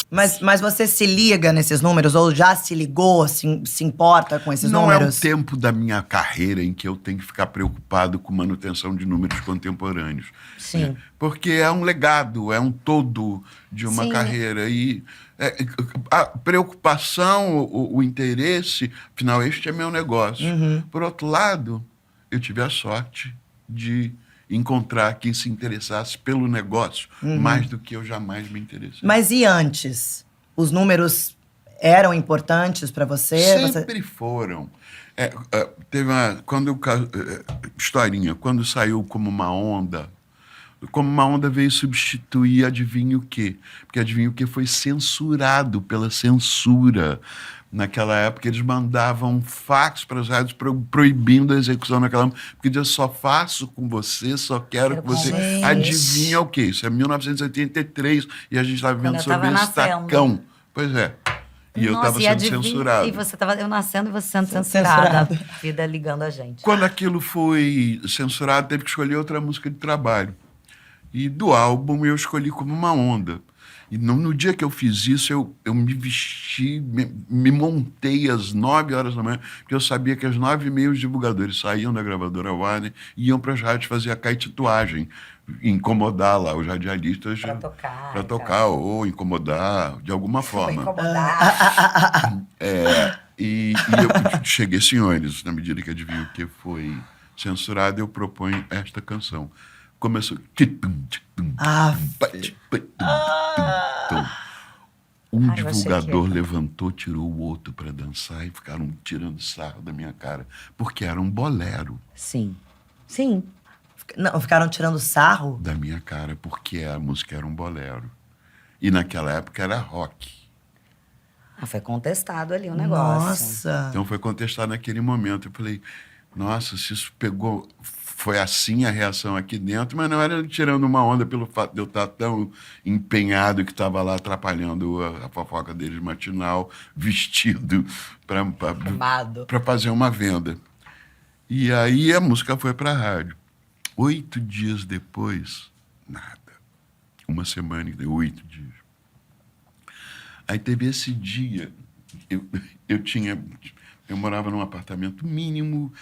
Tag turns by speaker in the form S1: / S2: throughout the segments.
S1: Mas você se liga nesses números? Ou já se ligou, se importa com esses números?
S2: Não é o tempo da minha carreira em que eu tenho que ficar preocupado com manutenção de números contemporâneos.
S1: Sim.
S2: Né? Porque é um legado, é um todo de uma
S1: Sim.
S2: carreira. E a preocupação, o interesse, afinal, este é meu negócio. Por outro lado, eu tive a sorte de encontrar quem se interessasse pelo negócio mais do que eu jamais me interessei.
S1: Mas e antes? Os números eram importantes para você?
S2: Sempre foram. Teve historinha, quando saiu Como uma Onda veio substituir Adivinha o Quê? Porque Adivinha o Quê foi censurado pela censura. Naquela época, eles mandavam fax para as rádios proibindo a execução naquela música, porque dizia, só faço com você, só quero que você adivinha o quê? Isso é 1983, e a gente estava vivendo sobre esse tacão. Pois é. E eu estava sendo censurado.
S3: E você estava eu nascendo e você sendo censurada. Vida ligando a gente.
S2: Quando aquilo foi censurado, teve que escolher outra música de trabalho. E do álbum eu escolhi Como uma Onda. E no dia que eu fiz isso, eu me vesti, me montei às 9 horas da manhã, porque eu sabia que às 9h30 os divulgadores saíam da gravadora Warner e iam para as rádios fazer a caetituagem, incomodar lá os radialistas para tocar ou incomodar de alguma forma. E eu cheguei, senhores, na medida que Adivinha o Que foi censurado, eu proponho esta canção. Começou. Um divulgador levantou, tirou o outro para dançar e ficaram tirando sarro da minha cara. Porque era um bolero.
S3: Sim. Sim.
S1: Não, ficaram tirando sarro?
S2: Da minha cara, porque a música era um bolero. E naquela época era rock.
S3: Foi contestado ali o negócio.
S1: Nossa.
S2: Então foi contestado naquele momento. Eu falei, nossa, se isso pegou... Foi assim a reação aqui dentro, mas não era tirando uma onda pelo fato de eu estar tão empenhado que estava lá atrapalhando a fofoca deles matinal, vestido para fazer uma venda. E aí a música foi para a rádio. 8 dias depois, nada. Uma semana, 8 dias. Aí teve esse dia, eu morava num apartamento mínimo,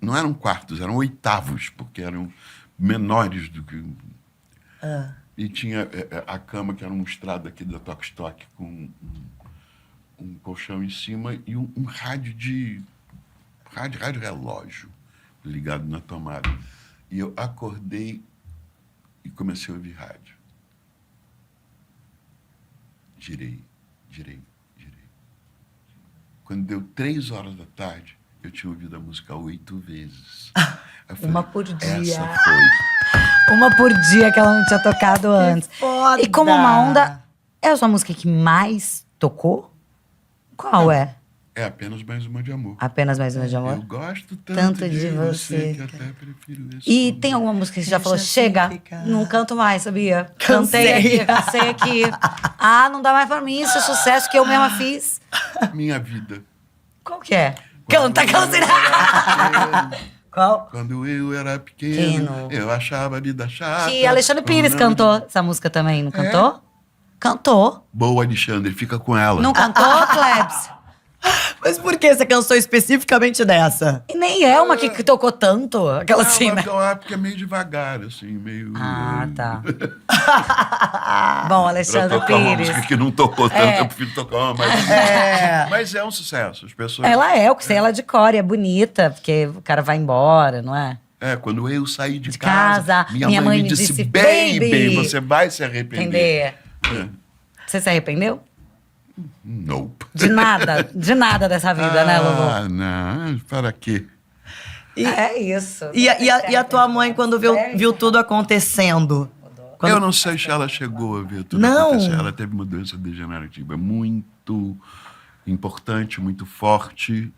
S2: não eram quartos, eram oitavos, porque eram menores do que... E tinha a cama, que era um estrado aqui da Toque-Toque, com um colchão em cima e um rádio relógio ligado na tomada. E eu acordei e comecei a ouvir rádio. Girei. Quando deu 3 horas da tarde, eu tinha ouvido a música 8 vezes. Falei,
S3: uma por dia.
S2: Essa foi.
S3: Uma por dia que ela não tinha tocado antes.
S1: Foda.
S3: E Como uma Onda é a sua música que mais tocou? Qual é?
S2: É Apenas Mais Uma de Amor.
S3: Apenas Mais Uma de Amor?
S2: Eu gosto tanto de você que até prefiro esse.
S3: E tem alguma música que você já falou, chega, não canto mais, sabia? Cansei aqui. Não dá mais pra mim, isso é sucesso que eu mesma fiz.
S2: Minha Vida.
S3: Qual que é? Canta. Qual?
S2: Quando eu era pequeno, eu achava a vida chata.
S3: Que Alexandre Pires cantou essa música também, não cantou? Cantou.
S2: Boa, Alexandre, fica com ela.
S3: Não cantou, Klebs?
S1: Mas por que você cansou especificamente dessa?
S3: E nem é uma que tocou tanto. Aquela assim, né?
S2: Porque é meio devagar, assim, meio...
S3: Tá. Bom, Alexandre
S2: pra tocar uma
S3: Pires.
S2: música que não tocou tanto, eu prefiro tocar uma mais... Mas é um sucesso. As pessoas...
S3: Ela eu sei ela de cor, é bonita, porque o cara vai embora, não é?
S2: Quando eu saí de
S3: casa,
S2: minha mãe me disse, baby, você vai se arrepender.
S3: Você se arrependeu?
S2: Nope.
S3: De nada dessa vida, né, Lulu?
S2: Não, para quê?
S3: É isso.
S1: E a tua mãe, quando viu tudo acontecendo?
S2: Eu não sei se ela chegou a ver tudo acontecer. Ela teve uma doença degenerativa muito importante, muito forte,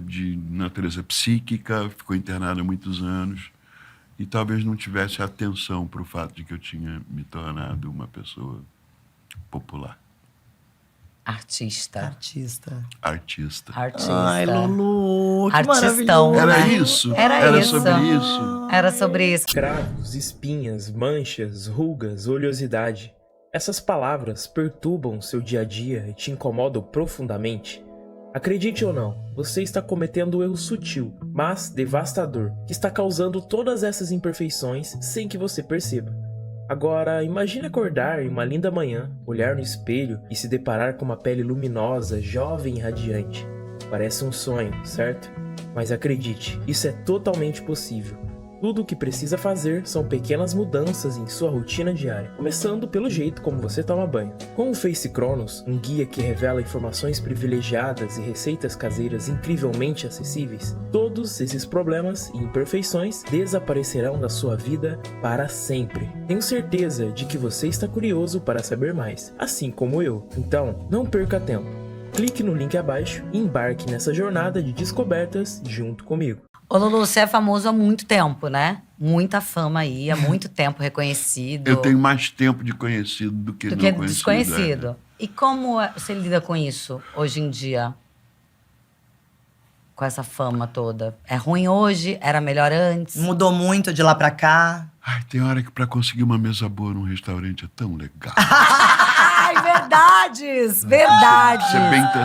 S2: de natureza psíquica, ficou internada há muitos anos e talvez não tivesse atenção para o fato de que eu tinha me tornado uma pessoa popular.
S3: Artista.
S1: Ai, Lulu, que
S3: artistão.
S1: maravilhoso.
S2: Era isso? Era sobre isso?
S3: Era sobre isso.
S4: Cravos, espinhas, manchas, rugas, oleosidade. Essas palavras perturbam seu dia a dia e te incomodam profundamente? Acredite ou não, você está cometendo um erro sutil, mas devastador, que está causando todas essas imperfeições sem que você perceba. Agora, imagine acordar em uma linda manhã, olhar no espelho e se deparar com uma pele luminosa, jovem e radiante. Parece um sonho, certo? Mas acredite, isso é totalmente possível. Tudo o que precisa fazer são pequenas mudanças em sua rotina diária, começando pelo jeito como você toma banho. Com o Face Cronos, um guia que revela informações privilegiadas e receitas caseiras incrivelmente acessíveis, todos esses problemas e imperfeições desaparecerão da sua vida para sempre. Tenho certeza de que você está curioso para saber mais, assim como eu. Então, não perca tempo. Clique no link abaixo e embarque nessa jornada de descobertas junto comigo.
S3: Ô, Lulu, você é famoso há muito tempo, né? Muita fama aí, há muito tempo reconhecido.
S2: Eu tenho mais tempo de conhecido do que não conhecido.
S3: Desconhecido. E como você lida com isso hoje em dia? Com essa fama toda? É ruim hoje? Era melhor antes?
S1: Mudou muito de lá pra cá?
S2: Ai, tem hora que pra conseguir uma mesa boa num restaurante é tão legal.
S3: Ai, verdades! Verdade!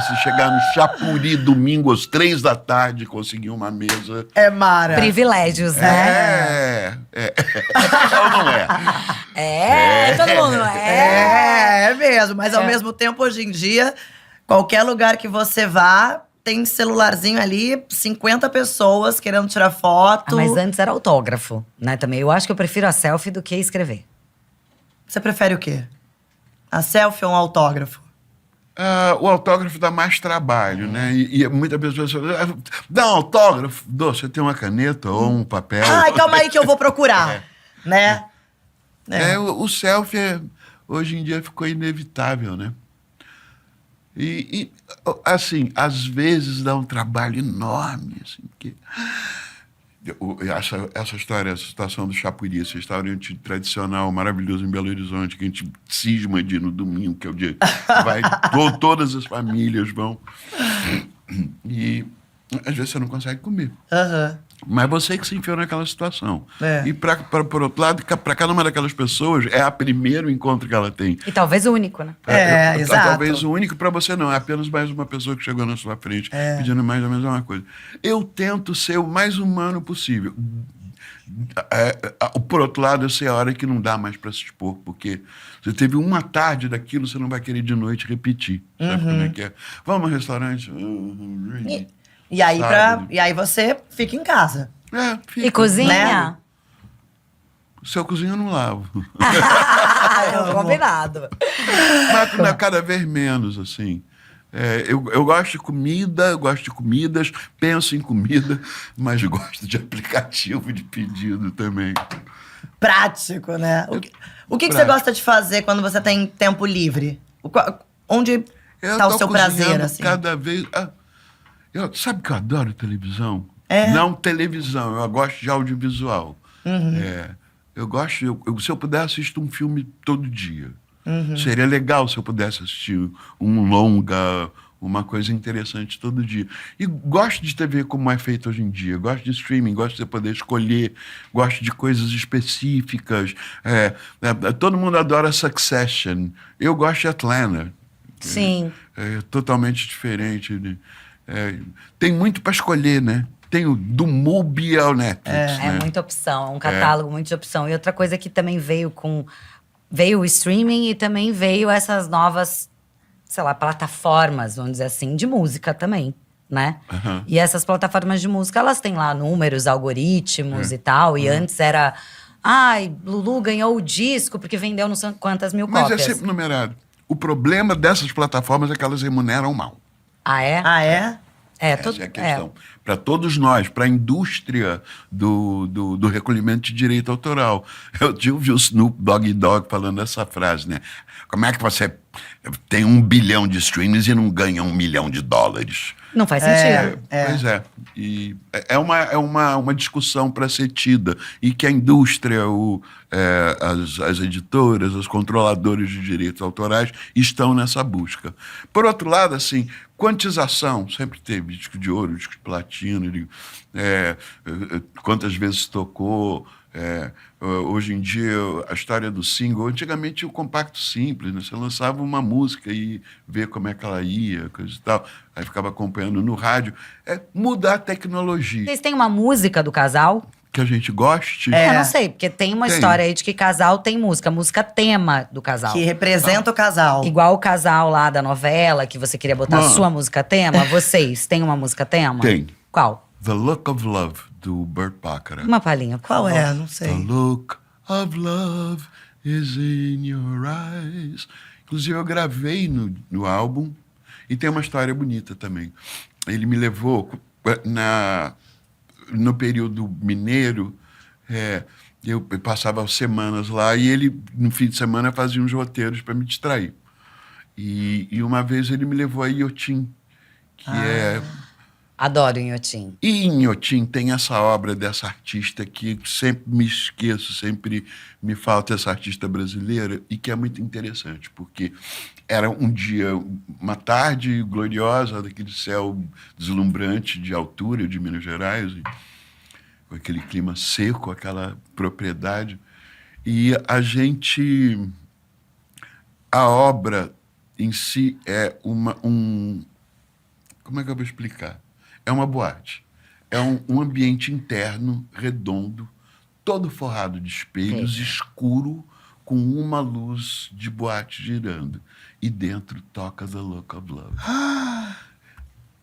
S2: Se chegar no Chapuri domingo às 3 da tarde, conseguir uma mesa...
S1: É mara.
S3: Privilégios, né?
S2: Ou não é?
S3: Todo mundo
S1: É mesmo. Mas ao mesmo tempo, hoje em dia, qualquer lugar que você vá, tem celularzinho ali, 50 pessoas querendo tirar foto.
S3: Mas antes era autógrafo, né? Também. Eu acho que eu prefiro a selfie do que escrever.
S1: Você prefere o quê? A selfie ou um autógrafo?
S2: O autógrafo dá mais trabalho, né? E muitas pessoas falam, dá um autógrafo? Você tem uma caneta ou um papel?
S1: Ai, calma aí que eu vou procurar. Né?
S2: O selfie, hoje em dia, ficou inevitável, né? E, assim, às vezes dá um trabalho enorme, assim, porque... Essa história, essa situação do Chapuri, esse restaurante tradicional maravilhoso em Belo Horizonte, que a gente cisma de ir no domingo, que é o dia que vai, todas as famílias vão. E às vezes você não consegue comer.
S1: Aham.
S2: Mas você que se enfiou naquela situação.
S1: É.
S2: E, por outro lado, para cada uma daquelas pessoas, é o primeiro encontro que ela tem.
S3: E talvez o único, né?
S1: Exato.
S2: Talvez o único para você não. É apenas mais uma pessoa que chegou na sua frente pedindo mais ou menos uma coisa. Eu tento ser o mais humano possível. Por outro lado, eu sei a hora que não dá mais para se expor, porque você teve uma tarde daquilo, você não vai querer de noite repetir. Sabe como é que é? Vamos ao restaurante?
S1: E aí você fica em casa.
S2: Fica.
S3: E cozinha?
S1: Né?
S2: Se eu cozinho, eu não lavo.
S3: Combinado.
S2: Mas cada vez menos, assim. Eu gosto de comida, eu gosto de comidas, penso em comida, mas gosto de aplicativo de pedido também.
S1: Prático, né? O que você gosta de fazer quando você tem tempo livre? Onde tá o seu prazer, assim?
S2: Cada vez... sabe que eu adoro televisão?
S1: É?
S2: Não televisão, eu gosto de audiovisual. Eu gosto... se eu puder, assisto um filme todo dia. Seria legal se eu pudesse assistir um longa, uma coisa interessante todo dia. E gosto de TV como é feito hoje em dia. Gosto de streaming, gosto de você poder escolher. Gosto de coisas específicas. Todo mundo adora Succession. Eu gosto de Atlanta.
S3: Sim.
S2: É totalmente diferente. Tem muito para escolher, né? Tem o do Mubi ao Netflix.
S3: É muita opção, é um catálogo muito de opção. E outra coisa que também veio o streaming e também veio essas novas, sei lá, plataformas, vamos dizer assim, de música também, né? E essas plataformas de música, elas têm lá números, algoritmos e tal. E antes era, Lulu ganhou o disco porque vendeu não sei quantas mil
S2: Mas
S3: cópias.
S2: é sempre numerado. O problema dessas plataformas é que elas remuneram mal.
S3: Ah, é?
S2: Essa é a questão. Para todos nós, para a indústria do recolhimento de direito autoral. Eu ouvi o Snoop Dogg falando essa frase, né? Como é que você tem 1 bilhão de streams e não ganha $1 milhão?
S3: Não faz sentido.
S2: Pois é. E é uma discussão para ser tida. E que a indústria, as editoras, os controladores de direitos autorais estão nessa busca. Por outro lado, assim, quantização. Sempre teve disco de ouro, disco de platina. Quantas vezes tocou. Hoje em dia, a história do single, antigamente tinha o compacto simples, né? Você lançava uma música e ver como é que ela ia, coisa e tal. Aí ficava acompanhando no rádio. É mudar a tecnologia.
S3: Vocês têm uma música do casal?
S2: Que a gente goste.
S3: Eu não sei, porque tem uma
S2: Tem.
S3: história aí de que casal tem música tema do casal.
S1: Que representa o casal.
S3: Igual o casal lá da novela, que você queria botar a sua música tema. Vocês têm uma música tema?
S2: Tem.
S3: Qual?
S2: The Look of Love, do Burt Bacharach.
S3: Uma palhinha. por
S1: Qual
S3: favor.
S1: é? Não
S2: The
S1: sei.
S2: look of love is in your eyes. Inclusive, eu gravei no álbum e tem uma história bonita também. Ele me levou no período mineiro, eu passava semanas lá e ele, no fim de semana, fazia uns roteiros para me distrair. E uma vez ele me levou a Inhotim, que
S3: Adoro Inhotim.
S2: E em Inhotim tem essa obra dessa artista que sempre me esqueço, sempre me falta essa artista brasileira, e que é muito interessante, porque era um dia, uma tarde gloriosa, daquele céu deslumbrante de altura de Minas Gerais, com aquele clima seco, aquela propriedade. E a obra em si é como é que eu vou explicar? É uma boate. É um ambiente interno, redondo, todo forrado de espelhos, escuro, com uma luz de boate girando. E dentro toca The Look of Love.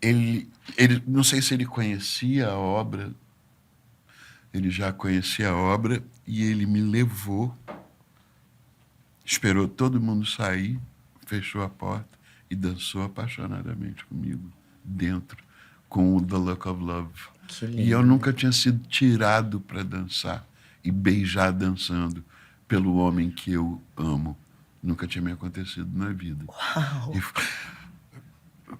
S2: Ele, não sei se ele conhecia a obra, ele já conhecia a obra, e ele me levou, esperou todo mundo sair, fechou a porta e dançou apaixonadamente comigo, dentro, com o The Look of Love.
S3: Que lindo.
S2: E eu nunca tinha sido tirado para dançar e beijar dançando pelo homem que eu amo. Nunca tinha me acontecido na vida.
S1: Uau.
S2: E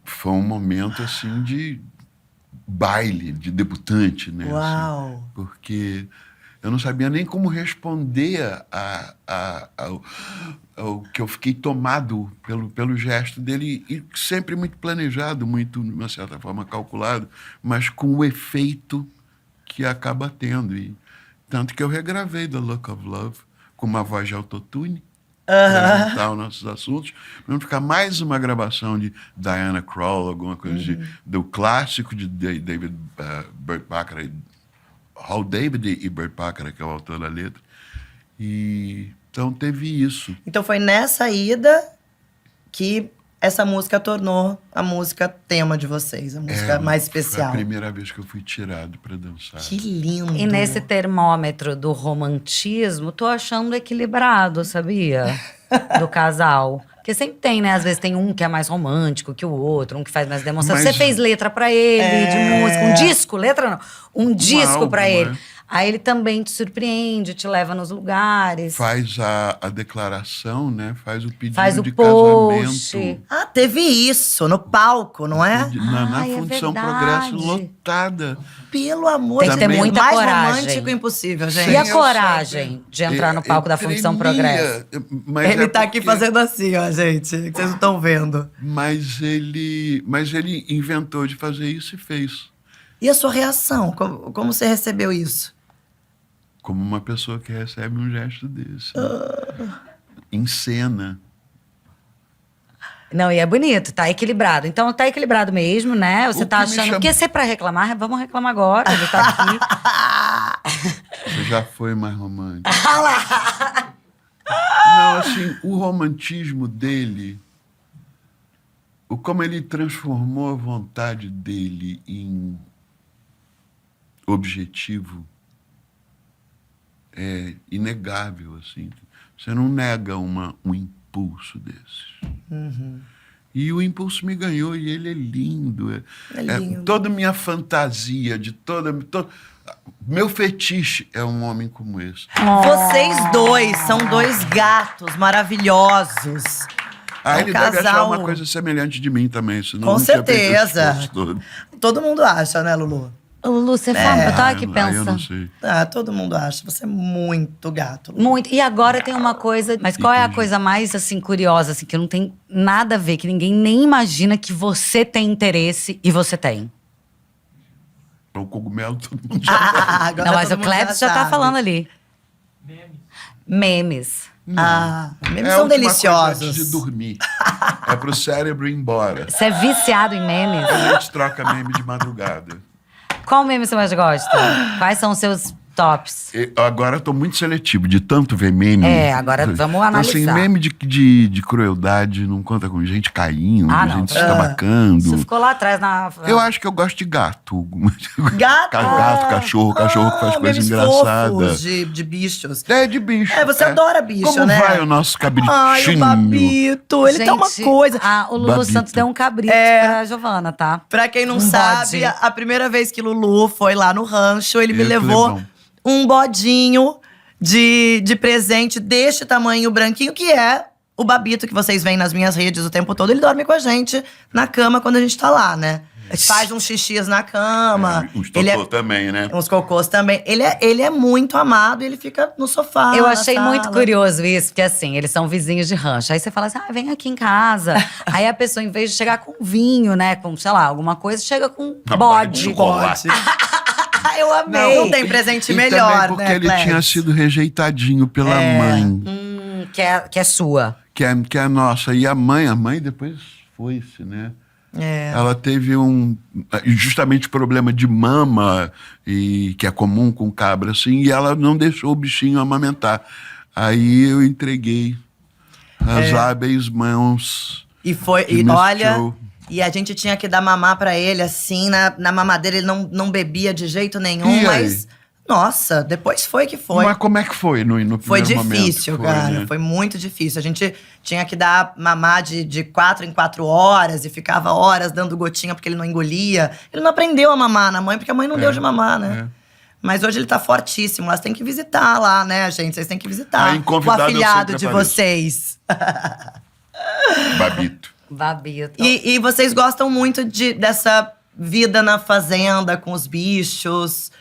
S2: foi um momento, assim, de baile, de debutante, né?
S1: Uau.
S2: Assim, porque eu não sabia nem como responder ao que eu fiquei tomado pelo gesto dele, e sempre muito planejado, muito, de uma certa forma, calculado, mas com o efeito que acaba tendo. E tanto que eu regravei The Look of Love com uma voz de autotune, para juntar os nossos assuntos, para não ficar mais uma gravação de Diana Krall, alguma coisa do clássico de David Burt Bacharach, Hal David e Burt Bacharach, que é o autor da letra. E então teve isso.
S1: Então foi nessa ida que essa música tornou a música tema de vocês, a música mais
S2: Foi a
S1: especial.
S2: primeira vez que eu fui tirado para dançar.
S1: Que lindo.
S3: E nesse termômetro do romantismo, tô achando equilibrado, sabia? Do casal. Porque sempre tem, né? Às vezes tem um que é mais romântico que o outro, um que faz mais demonstração.
S2: Mas-
S3: Você fez letra pra ele, de música. Um disco, letra não. Um disco
S2: álbum,
S3: pra ele.
S2: é.
S3: Aí ele também te surpreende, te leva nos lugares.
S2: Faz a declaração, né? Faz o pedido
S3: Faz o
S2: de
S3: post.
S2: casamento.
S1: Ah, teve isso no palco, não é?
S2: Na
S3: Ai, é
S2: Fundição
S3: verdade.
S2: Progresso, lotada.
S1: Pelo amor
S3: Tem que
S1: de
S3: ter
S1: Deus.
S3: muita
S1: Mais
S3: coragem.
S1: romântico impossível,
S3: E
S1: gente.
S3: a
S2: eu
S3: coragem
S2: sabe,
S3: de entrar no palco da Fundição
S2: tremia,
S3: Progresso?
S2: mas
S1: Ele
S2: é
S1: tá aqui
S2: porque-
S1: fazendo assim, ó, gente. Que vocês não estão vendo.
S2: Mas ele inventou de fazer isso e fez.
S1: E a sua reação? Como você recebeu isso?
S2: Como uma pessoa que recebe um gesto desse. Em cena.
S3: Não, e é bonito, tá equilibrado. Então tá equilibrado mesmo, né? Você
S2: O
S3: tá
S2: que me
S3: achando
S2: chama-
S3: que se é pra reclamar, vamos reclamar agora. Ele tá aqui.
S2: Você já foi mais romântico. Não, assim, o romantismo dele, como ele transformou a vontade dele em objetivo, é inegável, assim. Você não nega um impulso desses. E o impulso me ganhou, e ele é lindo.
S1: É lindo.
S2: Toda minha fantasia, meu fetiche é um homem como esse.
S1: Vocês dois são dois gatos maravilhosos. É um
S2: Ele deve achar
S1: casal-
S2: uma coisa semelhante de mim também, senão
S1: Com
S2: não tinha feito esse
S1: certeza.
S2: esforço todo.
S1: Todo mundo acha, né, Lulu?
S3: Ô, Lulu, você fala, eu tava aqui
S2: Eu não
S3: pensando.
S2: sei.
S1: Ah, todo mundo acha. Você é muito gato, Lulu.
S3: Muito. E agora tem uma coisa. Mas qual é a
S2: Entendi.
S3: coisa mais, assim, curiosa, assim, que não tem nada a ver, que ninguém nem imagina que você tem interesse e você tem?
S2: O cogumelo todo mundo já
S1: Ah, agora
S3: não, mas
S1: todo
S3: o
S1: mundo
S3: Klebs já tá
S1: sabe.
S3: falando ali. Memes.
S1: Memes
S2: É a
S1: são
S2: última coisa
S1: deliciosos.
S2: antes de dormir. É pro cérebro ir embora.
S3: Você é viciado em memes?
S2: A gente troca meme de madrugada.
S3: Qual meme você mais gosta? Quais são os seus tops?
S2: Agora eu tô muito seletivo, de tanto ver meme.
S3: Agora vamos
S2: Então,
S3: analisar.
S2: assim, meme de crueldade não conta com gente caindo, gente se
S3: Isso
S2: estabacando.
S3: ficou lá atrás na...
S2: Eu acho que eu gosto de gato.
S1: Gato?
S2: Gato, cachorro que faz coisa
S1: memes
S2: engraçada.
S1: fofos de bichos.
S2: É, de bicho.
S1: Você adora bicho,
S2: Como
S1: né?
S2: vai o nosso cabritinho?
S1: Ai, o Babito. Ele tem uma coisa.
S3: O Lulu
S2: Babito.
S3: Santos deu um cabrito pra Giovana, tá?
S1: Pra quem não
S3: Um
S1: sabe,
S3: bode.
S1: a primeira vez que Lulu foi lá no rancho, ele me
S2: Aquilo é
S1: levou
S2: bom.
S1: um bodinho de presente deste tamanho branquinho, que é o Babito, que vocês veem nas minhas redes o tempo todo. Ele dorme com a gente na cama quando a gente tá lá, né? Faz uns xixis na cama.
S2: Os
S1: ele
S2: totô também, né?
S1: Uns cocôs também. Ele é muito amado e ele fica no sofá.
S3: Eu
S1: na
S3: achei
S1: sala.
S3: muito curioso isso, porque assim, eles são vizinhos de rancho. Aí você fala assim, vem aqui em casa. Aí a pessoa, em vez de chegar com vinho, né, com, sei lá, alguma coisa, chega com
S2: Uma barra de
S3: bode.
S2: chocolate.
S3: Eu amei.
S1: Não tem presente
S2: E
S1: melhor,
S2: também porque
S1: né,
S2: ele
S1: Cleves?
S2: tinha sido rejeitadinho pela mãe,
S3: Que é sua.
S2: que é nossa. E a mãe depois foi-se, né?
S1: É.
S2: Ela teve justamente problema de mama, e que é comum com cabra, assim, e ela não deixou o bichinho amamentar. Aí eu entreguei as hábeis mãos.
S1: E foi,
S2: de
S1: e
S2: Miss
S1: olha,
S2: Joe.
S1: e a gente tinha que dar mamar pra ele, assim, na mamadeira ele não bebia de jeito nenhum,
S2: E aí?
S1: mas… Nossa, depois foi que foi.
S2: Mas como é que foi no
S1: Foi
S2: primeiro
S1: difícil,
S2: momento?
S1: cara.
S2: Né?
S1: Foi muito difícil. A gente tinha que dar mamar de 4 em 4 horas e ficava horas dando gotinha porque ele não engolia. Ele não aprendeu a mamar na mãe porque a mãe não deu de mamar, né? Mas hoje ele tá fortíssimo. Vocês têm que visitar lá, né, gente? Vocês têm que visitar
S2: Aí,
S1: o
S2: convidado, eu
S1: afilhado
S2: sempre
S1: de
S2: apareço.
S1: vocês.
S2: Babito.
S3: Babito.
S1: E vocês gostam muito dessa vida na fazenda com os bichos.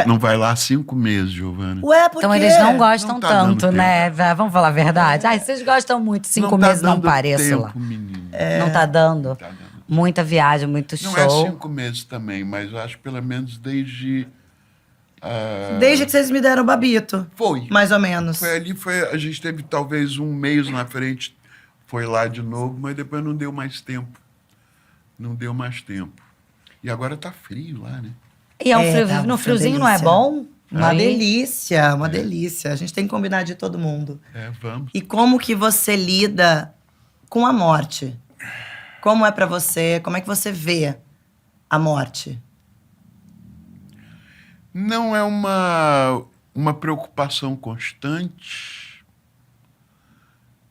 S2: Não vai lá há 5 meses, Giovana.
S1: Ué, por
S3: Então
S1: quê?
S3: eles não gostam
S2: Não tá dando
S3: tanto, né? Vamos falar a verdade. Vocês gostam muito. 5
S2: tá
S3: meses não
S2: dando
S3: pareço
S2: tempo,
S3: lá.
S2: menino.
S3: Não tá dando?
S2: Tá dando.
S3: Muita viagem, muito
S2: Não
S3: show.
S2: é 5 meses também, mas eu acho que pelo menos desde…
S1: Desde que vocês me deram o Babito.
S2: Foi.
S1: Mais ou menos.
S2: Foi ali, a gente teve talvez 1 mês na frente, foi lá de novo, mas depois não deu mais tempo. Não deu mais tempo. E agora tá frio lá, né?
S3: E
S1: tá,
S3: no
S1: uma
S3: friozinho não é
S1: delícia.
S3: bom?
S1: Uma
S3: Aí-
S1: delícia, uma delícia. A gente tem que combinar de todo mundo.
S2: Vamos.
S1: E como que você lida com a morte? Como é pra você? Como é que você vê a morte?
S2: Não é uma preocupação constante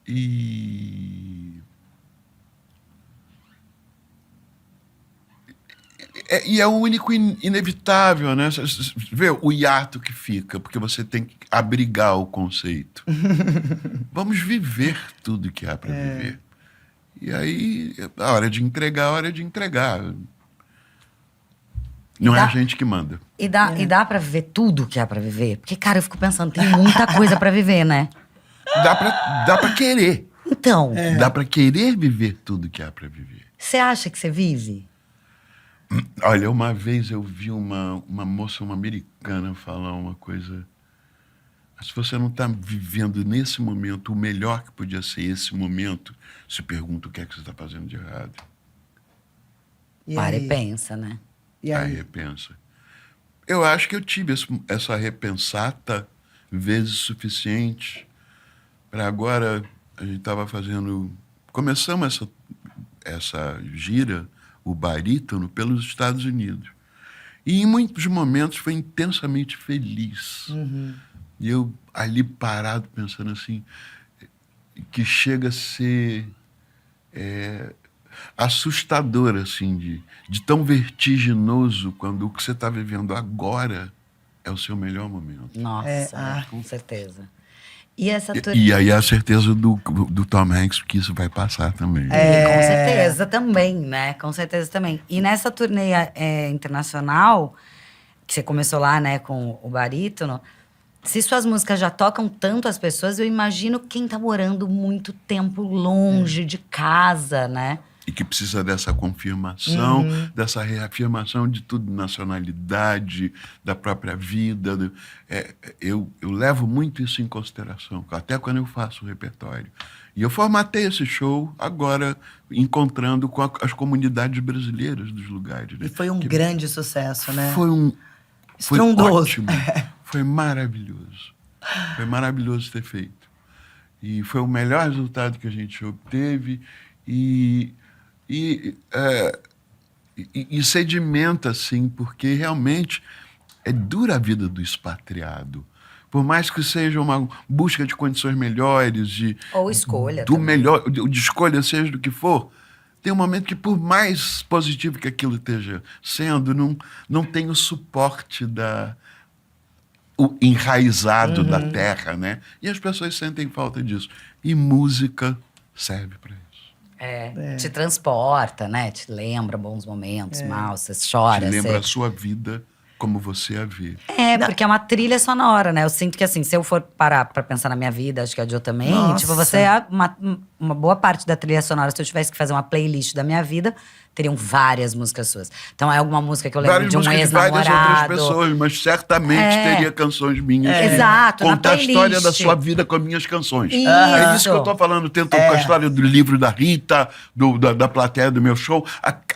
S2: e é o único inevitável, né? Você vê o hiato que fica, porque você tem que abrigar o conceito. Vamos viver tudo que há para viver. E aí, a hora de entregar, Não é a gente que manda.
S3: E dá pra viver tudo que há pra viver? Porque, cara, eu fico pensando, tem muita coisa pra viver, né?
S2: Dá pra querer.
S3: Então,
S2: Dá pra querer viver tudo que há pra viver.
S3: você acha que você vive?
S2: Olha, uma vez eu vi uma moça, uma americana, falar uma coisa. Se você não está vivendo nesse momento o melhor que podia ser esse momento, se pergunta o que é que você está fazendo de errado.
S3: Para e pensa, né?
S1: E
S2: Aí
S1: aí?
S2: repensa. Eu acho que eu tive essa repensata vezes suficiente para agora. A gente estava fazendo. Começamos essa gira, o barítono, pelos Estados Unidos. E em muitos momentos foi intensamente feliz. E eu ali parado pensando assim, que chega a ser assustador, assim, de tão vertiginoso quando o que você está vivendo agora é o seu melhor momento.
S3: Nossa, com certeza. E essa
S2: E aí a certeza do Tom Hanks que isso vai passar também.
S3: Com certeza também, né? Com certeza também. E nessa turnê internacional, que você começou lá, né, com o barítono, se suas músicas já tocam tanto as pessoas, eu imagino quem tá morando muito tempo longe de casa, né?
S2: e que precisa dessa confirmação, dessa reafirmação de tudo, nacionalidade, da própria vida. Eu levo muito isso em consideração, até quando eu faço o repertório. E eu formatei esse show agora, encontrando com as comunidades brasileiras dos lugares. Né?
S1: E foi um grande sucesso, né?
S2: Foi
S1: estrondoso.
S2: ótimo, foi maravilhoso. Foi maravilhoso ter feito. E foi o melhor resultado que a gente obteve e sedimenta, assim, porque realmente é dura a vida do expatriado. Por mais que seja uma busca de condições melhores,
S3: ou escolha
S2: do
S3: também.
S2: melhor, de escolha, seja do que for, tem um momento que, por mais positivo que aquilo esteja sendo, não tem o suporte o enraizado da terra, né? E as pessoas sentem falta disso. E música serve para isso.
S3: Te transporta, né? Te lembra bons momentos, mal, você chora.
S2: Te lembra
S3: você...
S2: a sua vida como você a vê.
S3: Porque é uma trilha sonora, né? Eu sinto que, assim, se eu for parar pra pensar na minha vida, acho que a Jo também,
S1: Nossa.
S3: tipo, você é uma boa parte da trilha sonora. Se eu tivesse que fazer uma playlist da minha vida, teriam várias músicas suas. Então, é alguma música que eu lembro
S2: Várias
S3: de um
S2: músicas de várias outras
S3: ex-namorado.
S2: pessoas, mas certamente teria canções minhas.
S3: Exato, na
S2: Contar a história da
S3: playlist.
S2: sua vida com as minhas canções.
S3: Isso.
S2: É isso que eu tô falando. Tento com a história do livro da Rita, da plateia do meu show.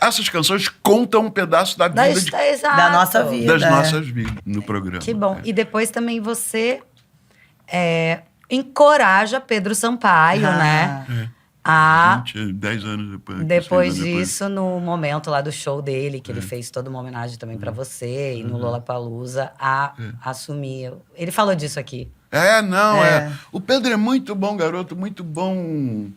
S2: Essas canções contam um pedaço da vida
S3: Exato.
S1: Da nossa vida.
S2: das nossas vidas no programa.
S3: Que bom. E depois também você encoraja Pedro Sampaio, né? A
S2: 10 anos depois.
S3: depois disso, no momento lá do show dele, que ele fez toda uma homenagem também pra você, e no Lollapalooza, a assumir. Ele falou disso aqui.
S2: O Pedro é muito bom, garoto, muito bom.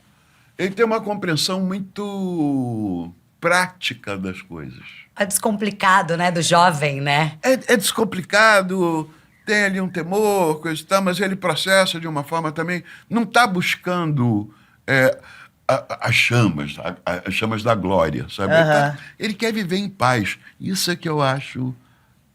S2: Ele tem uma compreensão muito prática das coisas.
S3: É descomplicado, né? Do jovem, né?
S2: É descomplicado, tem ali um temor, coisa e tal, mas ele processa de uma forma também. Não está buscando as chamas da glória, sabe? Ele quer viver em paz. Isso é que eu acho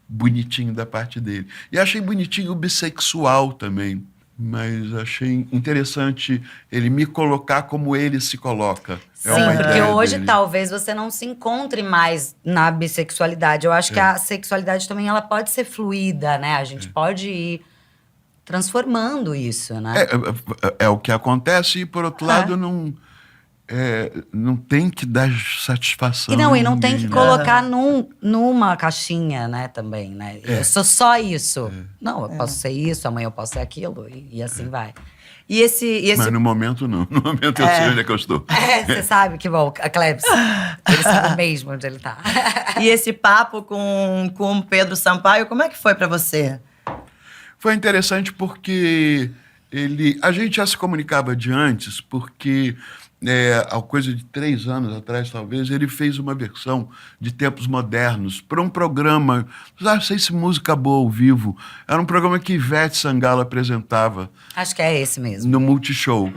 S2: bonitinho da parte dele. E achei bonitinho o bissexual também. Mas achei interessante ele me colocar como ele se coloca.
S3: Sim,
S2: uma
S3: porque
S2: ideia
S3: hoje
S2: dele.
S3: talvez você não se encontre mais na bissexualidade. Eu acho que a sexualidade também ela pode ser fluida, né? A gente pode ir transformando isso, né?
S2: É o que acontece e, por outro lado, não tem que dar satisfação.
S3: E não tem que
S2: ninguém, né?
S3: colocar numa caixinha, né, também, né? Eu sou só isso. Não, eu posso ser isso, amanhã eu posso ser aquilo, e assim vai.
S1: E esse...
S2: Mas no momento, não. No momento eu sei onde é que eu estou.
S3: Você sabe que bom, a Klebs. Ele sabe mesmo onde ele tá.
S1: E esse papo com o Pedro Sampaio, como é que foi pra você?
S2: Foi interessante porque a gente já se comunicava de antes, porque há coisa de 3 anos atrás, talvez, ele fez uma versão de Tempos Modernos para um programa, não sei se música boa ao vivo, era um programa que Ivete Sangalo apresentava.
S3: Acho que é esse mesmo.
S2: No Multishow.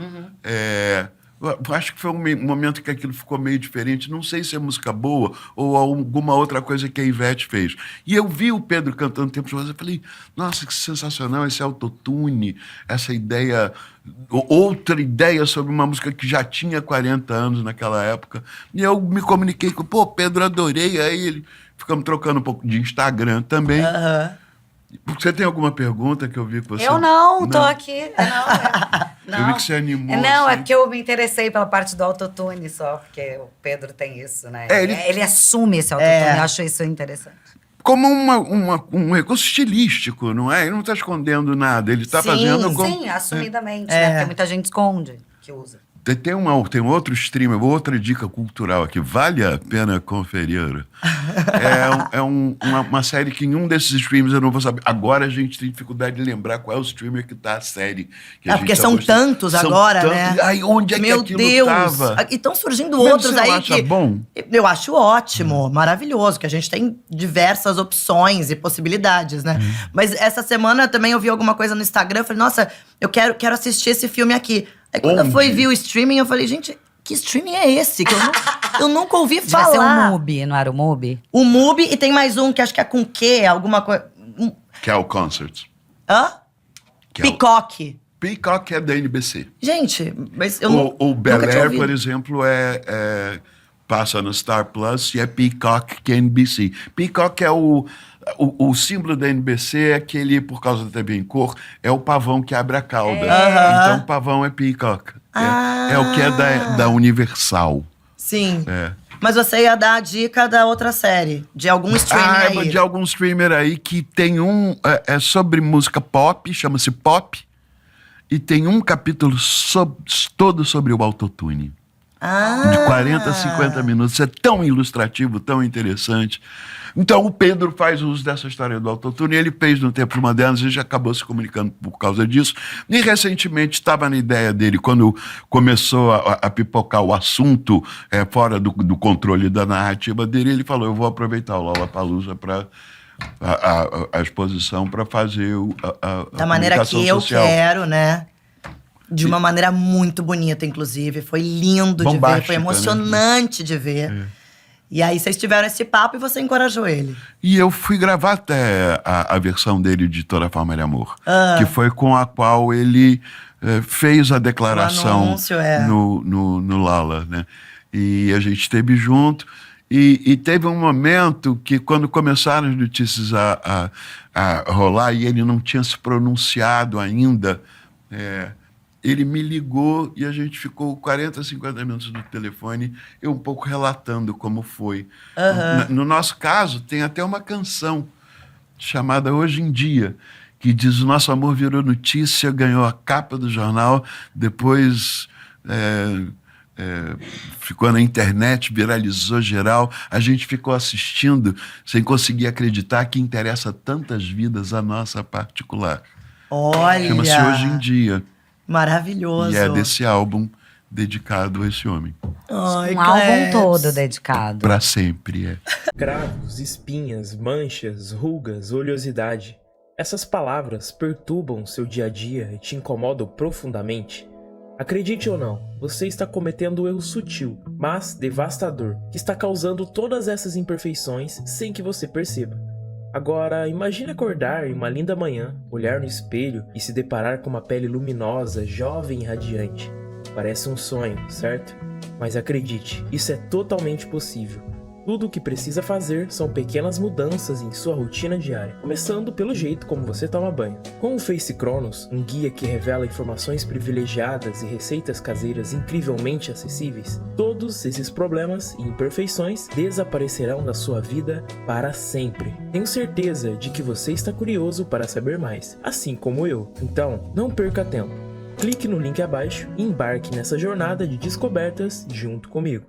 S2: Acho que foi um momento que aquilo ficou meio diferente. Não sei se é música boa ou alguma outra coisa que a Ivete fez. E eu vi o Pedro cantando Tempos Modernos. Eu falei, nossa, que sensacional esse autotune, essa ideia, outra ideia sobre uma música que já tinha 40 anos naquela época. E eu me comuniquei com, Pedro, adorei. Aí ficamos trocando um pouco de Instagram também. Você tem alguma pergunta que eu vi que você...
S3: Eu não, tô aqui. Não.
S2: Eu vi que você animou.
S3: Não, é
S2: assim.
S3: porque eu me interessei pela parte do autotune só, porque o Pedro tem isso, né? Ele assume esse autotune, eu acho isso interessante.
S2: Como um recurso estilístico, não é? Ele não está escondendo nada, ele está fazendo...
S3: Sim, assumidamente, né? Porque muita gente esconde que usa.
S2: Tem outro streamer, outra dica cultural aqui, vale a pena conferir. Uma série que em um desses streamers eu não vou saber. Agora a gente tem dificuldade de lembrar qual é o streamer que tá a série.
S1: Porque são tantos agora, né?
S2: Aí onde é
S1: Meu
S2: que aquilo
S1: Deus!
S2: tava?
S1: E estão surgindo
S2: Mas
S1: outros
S2: você
S1: aí
S2: acha bom?
S1: Eu acho ótimo, maravilhoso, que a gente tem diversas opções e possibilidades, né? Mas essa semana também eu vi alguma coisa no Instagram, eu falei, nossa, eu quero assistir esse filme aqui. Aí quando eu fui ver o streaming, eu falei, gente, que streaming é esse? Que eu nunca ouvi falar.
S3: Vai ser o Mubi, não era o Mubi?
S1: O Mubi, e tem mais um que acho que é com Q, alguma coisa.
S2: Que é o Concert.
S1: Hã?
S2: Que é o-
S1: Peacock.
S2: Peacock é da NBC.
S1: Gente, mas eu não.
S2: O Bel
S1: nunca tinha
S2: Air,
S1: ouvido.
S2: por exemplo, é passa no Star Plus, e é Peacock, que é NBC. Peacock é o símbolo da NBC, é aquele, por causa da TV em cor, é o pavão que abre a cauda. Então, o pavão é Peacock. É o que é da Universal.
S1: Sim.
S2: É.
S1: Mas você ia dar a dica da outra série, de algum streaming aí.
S2: De algum streamer aí que tem é sobre música pop, chama-se Pop, e tem um capítulo todo sobre o autotune. De 40 a 50 minutos. É tão ilustrativo, tão interessante. Então, o Pedro faz uso dessa história do autotune. Ele fez no Tempos Modernos e já acabou se comunicando por causa disso. E, recentemente, estava na ideia dele, quando começou a pipocar o assunto fora do controle da narrativa dele, ele falou, eu vou aproveitar o Lollapalooza para a exposição para fazer
S1: da maneira que eu
S2: social.
S1: quero, né? De uma maneira muito bonita, inclusive. Foi lindo de ver, foi emocionante, né? De ver. E aí vocês tiveram esse papo e você encorajou ele. E
S2: eu fui gravar até a versão dele de Toda Forma de Amor. Que foi com a qual ele fez a declaração
S1: anúncio,
S2: no Lala, né? E a gente esteve junto. E teve um momento que, quando começaram as notícias a rolar, e ele não tinha se pronunciado ainda, ele me ligou e a gente ficou 40, 50 minutos no telefone, eu um pouco relatando como foi. No nosso caso, tem até uma canção chamada Hoje em Dia, que diz: o nosso amor virou notícia, ganhou a capa do jornal, depois ficou na internet, viralizou geral, a gente ficou assistindo sem conseguir acreditar que interessa tantas vidas a nossa particular.
S1: Olha!
S2: Chama-se Hoje em Dia.
S1: Maravilhoso.
S2: E é desse álbum dedicado a esse homem.
S3: Um álbum todo dedicado.
S2: Pra sempre,
S4: Cravos, espinhas, manchas, rugas, oleosidade. Essas palavras perturbam seu dia a dia e te incomodam profundamente. Acredite ou não, você está cometendo um erro sutil, mas devastador, que está causando todas essas imperfeições sem que você perceba. Agora, imagine acordar em uma linda manhã, olhar no espelho e se deparar com uma pele luminosa, jovem e radiante. Parece um sonho, certo? Mas acredite, isso é totalmente possível. Tudo o que precisa fazer são pequenas mudanças em sua rotina diária, começando pelo jeito como você toma banho. Com o Face Cronos, um guia que revela informações privilegiadas e receitas caseiras incrivelmente acessíveis, todos esses problemas e imperfeições desaparecerão da sua vida para sempre. Tenho certeza de que você está curioso para saber mais, assim como eu. Então, não perca tempo. Clique no link abaixo e embarque nessa jornada de descobertas junto comigo.